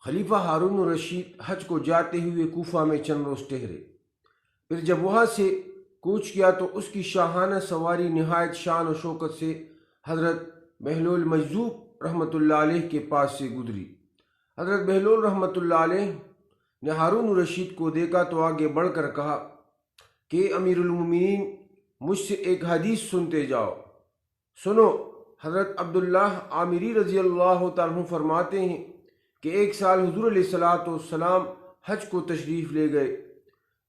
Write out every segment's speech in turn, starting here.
خلیفہ ہارون الرشید حج کو جاتے ہوئے کوفہ میں چند روز ٹھہرے، پھر جب وہاں سے کوچ کیا تو اس کی شاہانہ سواری نہایت شان و شوکت سے حضرت بہلول مجذوب رحمۃ اللہ علیہ کے پاس سے گزری۔ حضرت بہلول رحمۃ اللہ علیہ نے ہارون الرشید کو دیکھا تو آگے بڑھ کر کہا کہ امیر المومنین، مجھ سے ایک حدیث سنتے جاؤ۔ سنو، حضرت عبداللہ عامری رضی اللہ تعالیٰ عنہ فرماتے ہیں کہ ایک سال حضور علیہ الصلوۃ والسلام حج کو تشریف لے گئے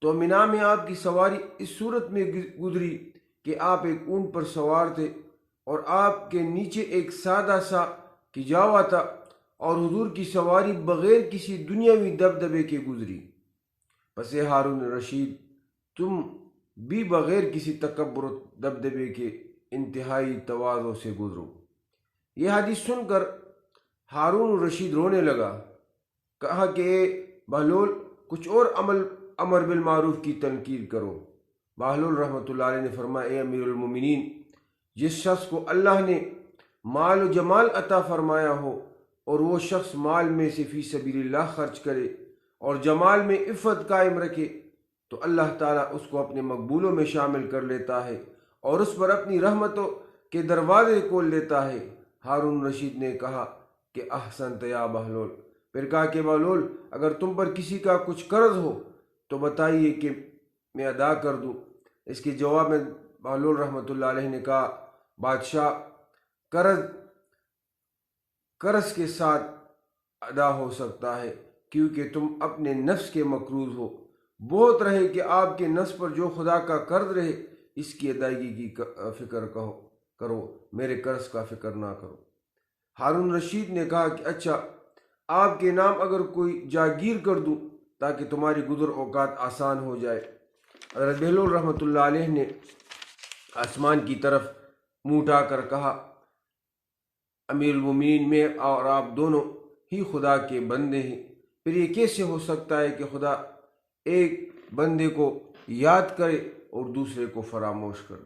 تو مینا میں آپ کی سواری اس صورت میں گزری کہ آپ ایک اونٹ پر سوار تھے اور آپ کے نیچے ایک سادہ سا کجاوا تھا، اور حضور کی سواری بغیر کسی دنیاوی دبدبے کے گزری۔ پس ہارون رشید، تم بھی بغیر کسی تکبر و دبدبے کے انتہائی تواضع سے گزرو۔ یہ حدیث سن کر ہارون رشید رونے لگا، کہا کہ اے بہلول، کچھ اور امر بالمعروف کی تنقید کرو۔ بہلول رحمۃ اللہ علیہ نے فرمایا، اے امیر المومنین، جس شخص کو اللہ نے مال و جمال عطا فرمایا ہو اور وہ شخص مال میں سے فی سبیل اللہ خرچ کرے اور جمال میں عفت قائم رکھے تو اللہ تعالیٰ اس کو اپنے مقبولوں میں شامل کر لیتا ہے اور اس پر اپنی رحمتوں کے دروازے کھول دیتا ہے۔ ہارون رشید نے کہا کہ احسنت یا بہلول۔ پھر کہا کہ بہلول، اگر تم پر کسی کا کچھ قرض ہو تو بتائیے کہ میں ادا کر دوں۔ اس کے جواب میں بہلول رحمۃ اللہ علیہ نے کہا، بادشاہ، قرض کے ساتھ ادا ہو سکتا ہے کیونکہ تم اپنے نفس کے مقروض ہو۔ بہت رہے کہ آپ کے نفس پر جو خدا کا قرض رہے اس کی ادائیگی کی فکر کرو، میرے قرض کا فکر نہ کرو۔ ہارون رشید نے کہا کہ اچھا، آپ کے نام اگر کوئی جاگیر کر دوں تاکہ تمہاری گزر اوقات آسان ہو جائے۔ حضرت بہلول رحمۃ اللہ علیہ نے آسمان کی طرف منہ اٹھا کر کہا، امیر المومنین، میں اور آپ دونوں ہی خدا کے بندے ہیں، پھر یہ کیسے ہو سکتا ہے کہ خدا ایک بندے کو یاد کرے اور دوسرے کو فراموش کرے؟